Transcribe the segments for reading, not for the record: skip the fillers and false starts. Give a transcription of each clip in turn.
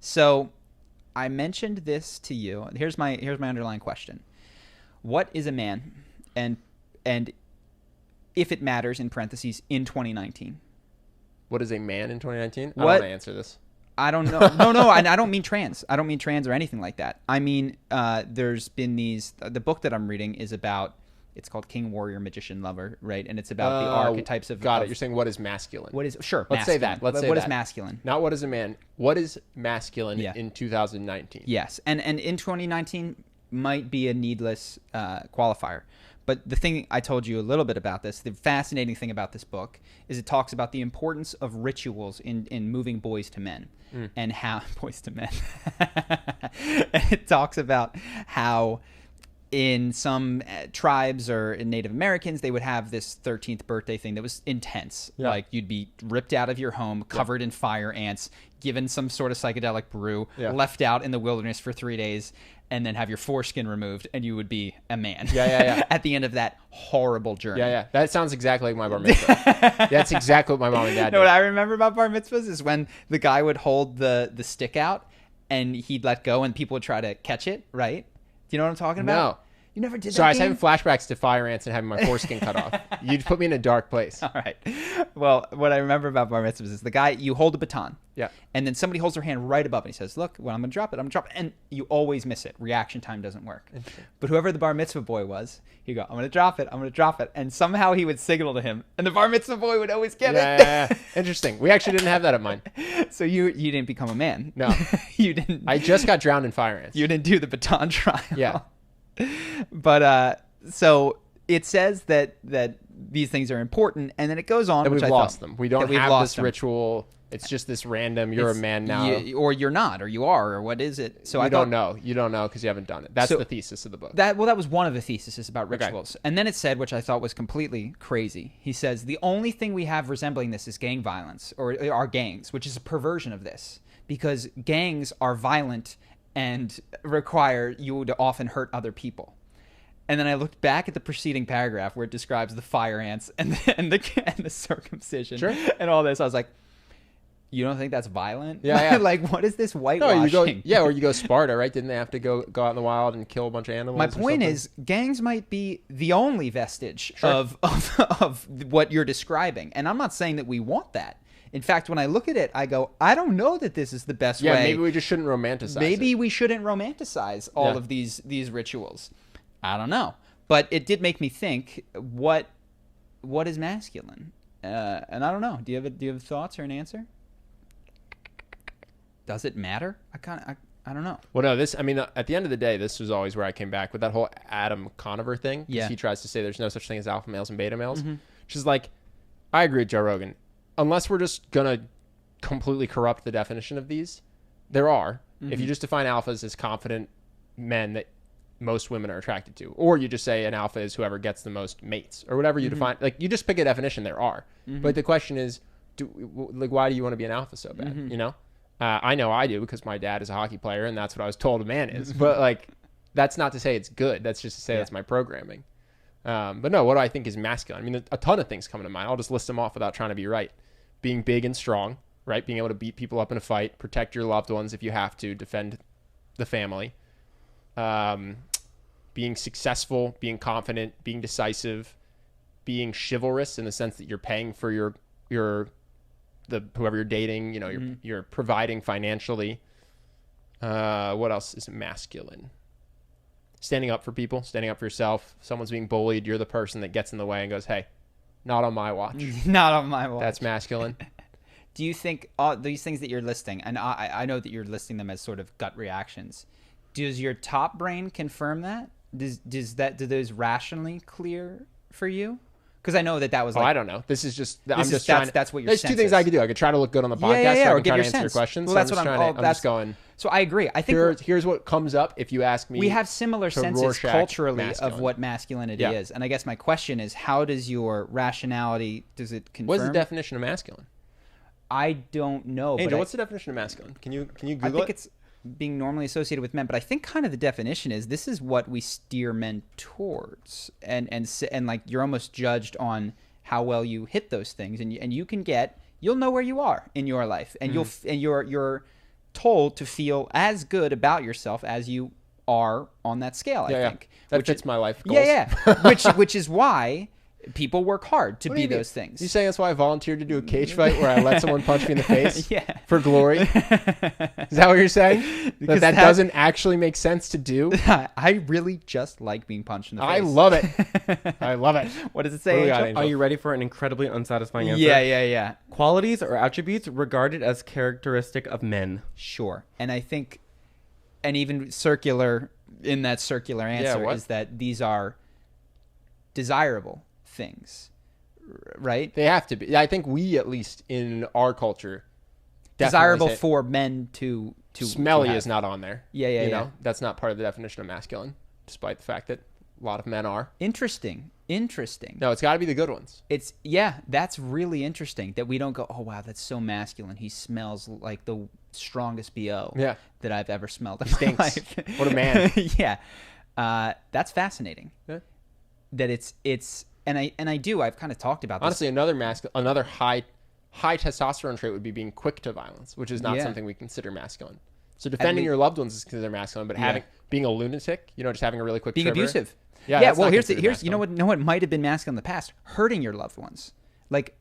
So I mentioned this to you. Here's my underlying question. What is a man? And if it matters, in parentheses, in 2019. What is a man in 2019? I What? don't want to answer this. I don't know. No, I don't mean trans. I don't mean trans or anything like that. I mean, there's been the book that I'm reading is about, it's called King, Warrior, Magician, Lover, right? And it's about the archetypes of... Got it. You're saying what is masculine? What is... Sure, Let's say masculine. that. Let's say what that. is masculine? Not what is a man. What is masculine in 2019? Yes. And in 2019 might be a needless qualifier. But the thing I told you a little bit about this, the fascinating thing about this book is it talks about the importance of rituals in moving boys to men and how boys to men. And it talks about how in some tribes or in Native Americans, they would have this 13th birthday thing that was intense. Yeah. Like you'd be ripped out of your home, covered in fire ants, given some sort of psychedelic brew, left out in the wilderness for 3 days, and then have your foreskin removed, and you would be a man. At the end of that horrible journey. That sounds exactly like my bar mitzvah. That's exactly what my mom and dad did. What I remember about bar mitzvahs is when the guy would hold the stick out, and he'd let go, and people would try to catch it, right? Do you know what I'm talking about? No. You never did that. So I was game? having flashbacks to fire ants and having my foreskin cut off. You put me in a dark place. All right. Well, what I remember about bar mitzvahs is the guy, you hold a baton. Yeah. And then somebody holds their hand right above it. He says, look, when I'm going to drop it, I'm going to drop it. And you always miss it. Reaction time doesn't work. But whoever the bar mitzvah boy was, he'd go, I'm going to drop it. I'm going to drop it. And somehow he would signal to him. And the bar mitzvah boy would always get it. Yeah. Interesting. We actually didn't have that at mine. So you didn't become a man. No. You didn't. I just got drowned in fire ants. You didn't do the baton trial. Yeah. But so it says that these things are important, and then it goes on. That we've lost them. We don't have this them. Ritual. It's just this random. You're a man now, or you're not, or you are, or what is it? So I don't know. You don't know because you haven't done it. That's the thesis of the book. That was one of the theses about rituals, and then it said, which I thought was completely crazy. He says the only thing we have resembling this is gang violence, or our gangs, which is a perversion of this, because gangs are violent and require you to often hurt other people. And then I looked back at the preceding paragraph where it describes the fire ants and the circumcision and all this. I was like, you don't think that's violent? Yeah. Like, what is this whitewashing? Or you go Sparta, right? Didn't they have to go out in the wild and kill a bunch of animals? My point is, gangs might be the only vestige of what you're describing. And I'm not saying that we want that. In fact, when I look at it, I go, I don't know that this is the best way. Yeah, maybe we just shouldn't romanticize Maybe we shouldn't romanticize all of these rituals. I don't know. But it did make me think, what is masculine? And I don't know. Do you have thoughts or an answer? Does it matter? I don't know. Well, no, at the end of the day, this was always where I came back with that whole Adam Conover thing. Because he tries to say there's no such thing as alpha males and beta males. Mm-hmm. Which is like, I agree with Joe Rogan. Unless we're just going to completely corrupt the definition of these, there are. Mm-hmm. If you just define alphas as confident men that most women are attracted to, or you just say an alpha is whoever gets the most mates, or whatever you define, like you just pick a definition, there are. Mm-hmm. But the question is, why do you want to be an alpha so bad? Mm-hmm. You know? I know I do because my dad is a hockey player and that's what I was told a man is. But like, that's not to say it's good. That's just to say that's my programming. But no, what do I think is masculine? I mean, a ton of things come to mind. I'll just list them off without trying to be right. Being big and strong, right? Being able to beat people up in a fight, protect your loved ones if you have to, defend the family. Being successful, being confident, being decisive, being chivalrous in the sense that you're paying for whoever you're dating, you know, you're providing financially. What else is masculine? Standing up for people, standing up for yourself. Someone's being bullied, you're the person that gets in the way and goes, hey, not on my watch. Not on my watch. That's masculine. Do you think these things that you're listing, and I know that you're listing them as sort of gut reactions, does your top brain confirm that? Do those rationally clear for you? Because I know that was like... I don't know. This is just... That's what your There's two things I could do. I could try to look good on the podcast. Or I can get try your to answer sense. your questions. Well, so that's what I'm just going... So I agree. I think... Here's what comes up if you ask me... We have similar senses Rorschach culturally masculine. of what masculinity is. And I guess my question is, how does your rationality... Does it confirm... What's the definition of masculine? I don't know. Angel, what's the definition of masculine? Can you Google I think it's being normally associated with men, but I think kind of the definition is this is what we steer men towards, and like you're almost judged on how well you hit those things, and you can you'll know where you are in your life, and you'll your told to feel as good about yourself as you are on that scale, I think. That fits my life goals. Yeah. which is why people work hard to be those things. You saying that's why I volunteered to do a cage fight where I let someone punch me in the face for glory? Is that what you're saying? That doesn't actually make sense to do? I really just like being punched in the face. I love it. I love it. What does it say, Angel? Are you ready for an incredibly unsatisfying answer? Yeah. Qualities or attributes regarded as characteristic of men. Sure. And I think, and even circular in that circular answer is that these are desirable things, right? They have to be. I think we, at least in our culture, desirable for men to smelly is not on there. You know, that's not part of the definition of masculine, despite the fact that a lot of men are. Interesting. No, it's got to be the good ones. That's really interesting that we don't go, oh wow, that's so masculine. He smells like the strongest BO that I've ever smelled in my life. What a man. That's fascinating. Yeah. That it's I've kind of talked about this. Honestly, another high testosterone trait would be being quick to violence, which is not something we consider masculine. So defending your loved ones is considered masculine, but being a lunatic, just having a really quick being abusive. Yeah. Well, here's you know what might have been masculine in the past: hurting your loved ones, like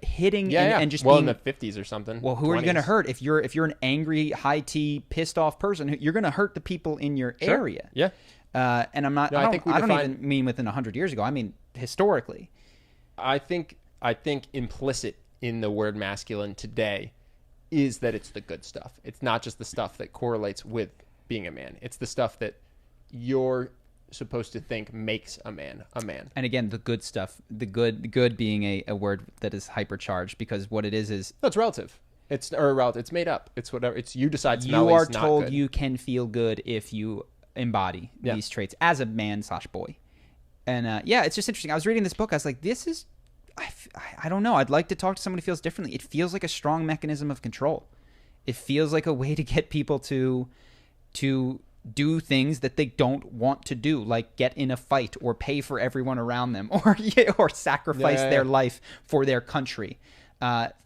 hitting and just being in the 50s or something. Well, who 20s. Are you going to hurt if you're an angry, high T, pissed off person? You're going to hurt the people in your area. Yeah. And I'm not. No, I don't even mean within 100 years ago. I mean historically. I think implicit in the word masculine today is that it's the good stuff. It's not just the stuff that correlates with being a man. It's the stuff that you're supposed to think makes a man a man. And again, the good stuff, the good being a word that is hypercharged, because what it is no, it's relative. It's made up. It's whatever. It's you decide smelly is not good. You are told you can feel good if you embody these traits as a man/boy. And it's just interesting. I was reading this book. I was like, this is, I don't know. I'd like to talk to someone who feels differently. It feels like a strong mechanism of control. It feels like a way to get people to do things that they don't want to do, like get in a fight or pay for everyone around them, or sacrifice their life for their country.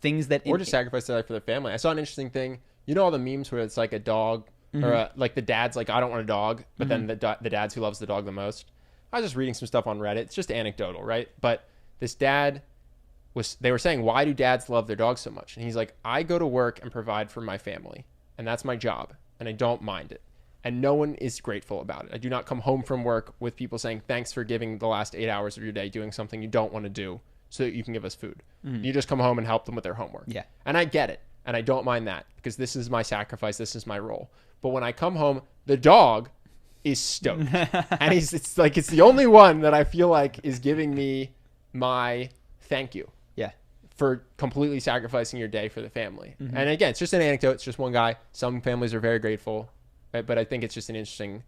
Things that or just sacrifice their life for their family. I saw an interesting thing. You know all the memes where it's like a dog or like the dad's like, I don't want a dog, but then the dad's who loves the dog the most. I was just reading some stuff on Reddit. It's just anecdotal, right? But this dad they were saying, why do dads love their dogs so much? And he's like, I go to work and provide for my family, and that's my job, and I don't mind it. And no one is grateful about it. I do not come home from work with people saying, thanks for giving the last 8 hours of your day doing something you don't want to do so that you can give us food. You just come home and help them with their homework. Yeah. And I get it. And I don't mind that because this is my sacrifice. This is my role. But when I come home, the dog is stoked. And it's the only one that I feel like is giving me my thank you. Yeah. For completely sacrificing your day for the family. And again, it's just an anecdote. It's just one guy. Some families are very grateful. Right? But I think it's just an interesting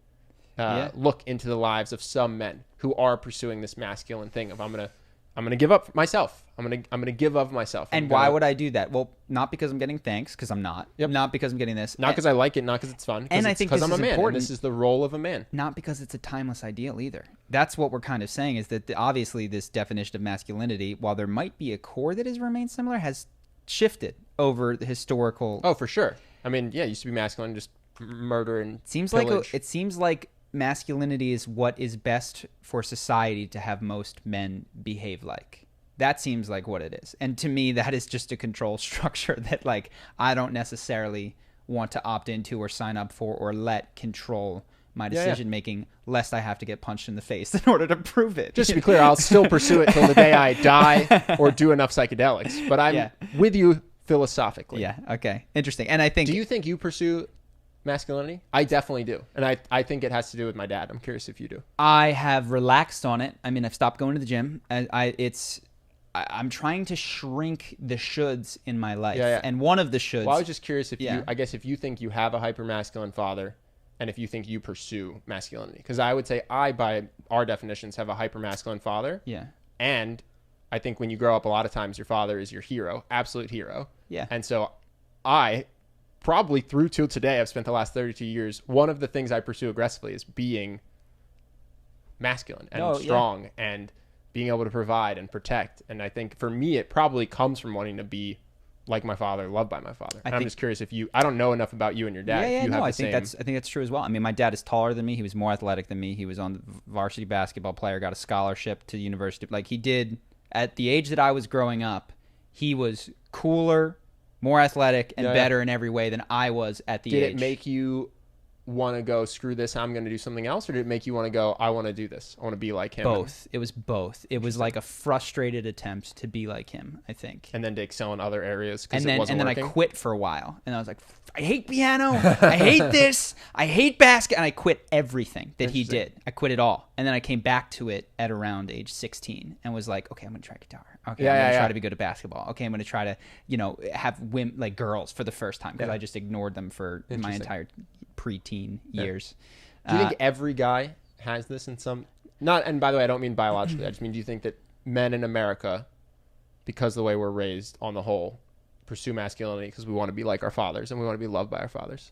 look into the lives of some men who are pursuing this masculine thing of I'm gonna give up myself. I'm gonna give of myself. And why would I do that? Well, not because I'm getting thanks, because I'm not. Yep. Not because I'm getting this. Not because I like it. Not because it's fun. And I think because I'm a man. Important. And this is the role of a man. Not because it's a timeless ideal either. That's what we're kind of saying is that obviously this definition of masculinity, while there might be a core that has remained similar, has shifted over the historical. Oh, for sure. I mean, it used to be masculine, just murder and it seems like masculinity is what is best for society to have most men behave like. That seems like what it is. And to me, that is just a control structure that like I don't necessarily want to opt into or sign up for or let control my decision making lest I have to get punched in the face in order to prove it. Just to be clear, I'll still pursue it till the day I die or do enough psychedelics. But I'm with you philosophically. Yeah. Okay. Interesting. And I think. Do you think you pursue masculinity? I definitely do. And I think it has to do with my dad. I'm curious if you do. I have relaxed on it. I mean, I've stopped going to the gym. I'm trying to shrink the shoulds in my life. And one of the shoulds. Well, I was just curious if if you think you have a hyper masculine father and if you think you pursue masculinity. Because I would say I, by our definitions, have a hyper masculine father. Yeah. And I think when you grow up, a lot of times your father is your hero, absolute hero. Yeah. And so I probably through till today, I've spent the last 32 years, one of the things I pursue aggressively is being masculine and strong and being able to provide and protect. And I think for me, it probably comes from wanting to be like my father, loved by my father. And I'm just curious if I don't know enough about you and your dad. I think that's true as well. I mean, my dad is taller than me. He was more athletic than me. He was on the varsity basketball player, got a scholarship to the university. Like he did at the age that I was growing up, he was cooler, more athletic, and better in every way than I was at the age. Did it make you want to go, screw this, I'm going to do something else? Or did it make you want to go, I want to do this, I want to be like him? Both. It was both. It was like a frustrated attempt to be like him, I think. And then to excel in other areas because it wasn't working. I quit for a while. And I was like, I hate piano. I hate this. I hate basket. And I quit everything that he did. I quit it all. And then I came back to it at around age 16 and was like, okay, I'm going to try guitar. Okay, I'm going to try to be good at basketball. Okay, I'm going to try to, have women, like girls for the first time because I just ignored them for my entire preteen years. Do you think every guy has this in some... Not, and by the way, I don't mean biologically. I just mean, do you think that men in America, because of the way we're raised on the whole, pursue masculinity because we want to be like our fathers and we want to be loved by our fathers?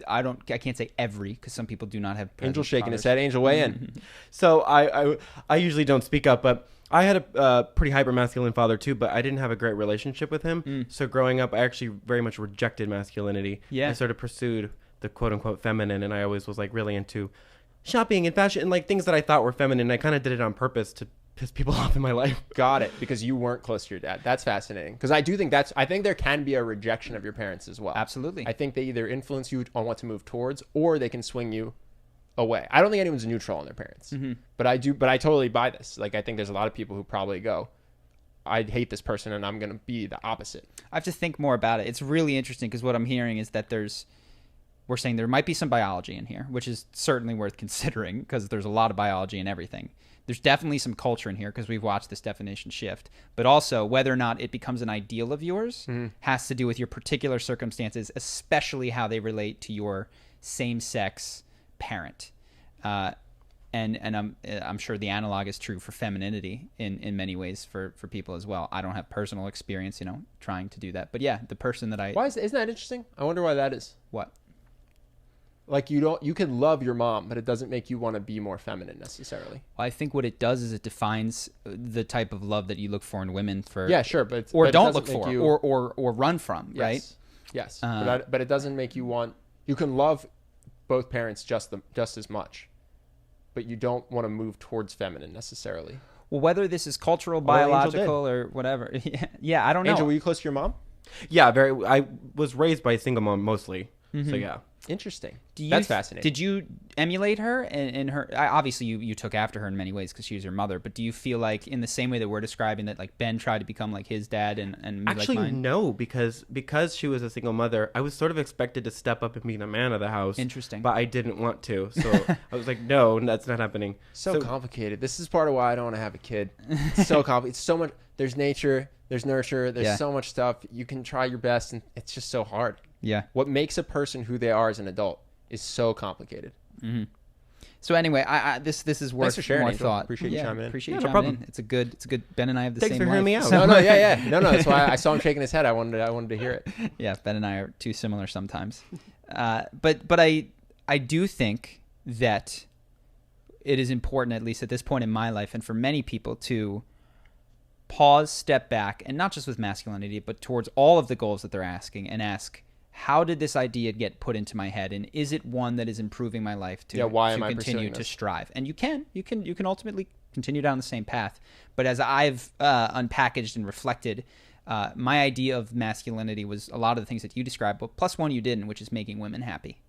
I can't say every, because some people do not have Angel shaking his head. Angel, weigh in. So I usually don't speak up, but I had a pretty hyper masculine father too, but I didn't have a great relationship with him. So growing up, I actually very much rejected masculinity. I sort of pursued the quote unquote feminine, and I always was like really into shopping and fashion and like things that I thought were feminine. I kind of did it on purpose to piss people off in my life. Got it. Because you weren't close to your dad. That's fascinating. Because I do think I think there can be a rejection of your parents as well. Absolutely. I think they either influence you on what to move towards, or they can swing you away. I don't think anyone's neutral on their parents, but I totally buy this. Like, I think there's a lot of people who probably go, I hate this person and I'm going to be the opposite. I have to think more about it. It's really interesting because what I'm hearing is that we're saying there might be some biology in here, which is certainly worth considering because there's a lot of biology in everything. There's definitely some culture in here because we've watched this definition shift. But also, whether or not it becomes an ideal of yours has to do with your particular circumstances, especially how they relate to your same-sex parent. And I'm sure the analog is true for femininity in many ways for people as well. I don't have personal experience, trying to do that. But yeah, the person that isn't that interesting? I wonder why that is. What? Like you can love your mom, but it doesn't make you want to be more feminine necessarily. Well, I think what it does is it defines the type of love that you look for in women but don't look for or run from, right? Yes. But it doesn't make you want. You can love both parents just as much, but you don't want to move towards feminine necessarily. Well, whether this is cultural, biological, or whatever. Yeah, I don't know. Angel, were you close to your mom? Yeah, very. I was raised by a single mom mostly. So yeah. Interesting. That's fascinating. Did you emulate her and her? Obviously, you took after her in many ways because she was your mother. But do you feel like in the same way that we're describing that, like Ben tried to become like his dad and actually like mine? No, because she was a single mother, I was sort of expected to step up and be the man of the house. Interesting. But I didn't want to, so I was like, no, that's not happening. So complicated. This is part of why I don't want to have a kid. It's so complicated. It's so much. There's nature. There's nurture. There's so much stuff. You can try your best, and it's just so hard. Yeah. What makes a person who they are as an adult is so complicated. So anyway, this is worth more thought. Appreciate you chiming in. Appreciate you chiming in. It's a good. Ben and I have the same. Thanks for hearing me out. No, That's why I saw him shaking his head. I wanted to hear it. Yeah, Ben and I are too similar sometimes. But I do think that it is important, at least at this point in my life, and for many people, to pause, step back, and not just with masculinity, but towards all of the goals that they're asking, and ask, how did this idea get put into my head, and is it one that is improving my life to continue to strive? And you can ultimately continue down the same path. But as I've unpackaged and reflected, my idea of masculinity was a lot of the things that you described, but plus one you didn't, which is making women happy.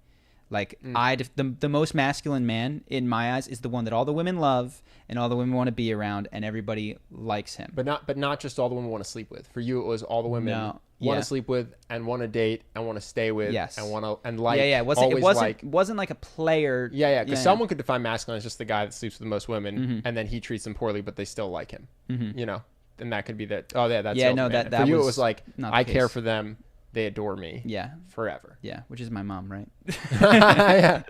Like the most masculine man in my eyes is the one that all the women love and all the women want to be around and everybody likes him. But not just all the women want to sleep with. For you, it was all the women want to sleep with and want to date and want to stay with. Yes. And want to and like. Yeah. It wasn't like a player. Yeah. Because someone could define masculine as just the guy that sleeps with the most women and then he treats them poorly, but they still like him. And that could be that. Oh yeah, that's that for you. It was like I care for them. They adore me. Yeah. Forever. Yeah, which is my mom, right? Yeah.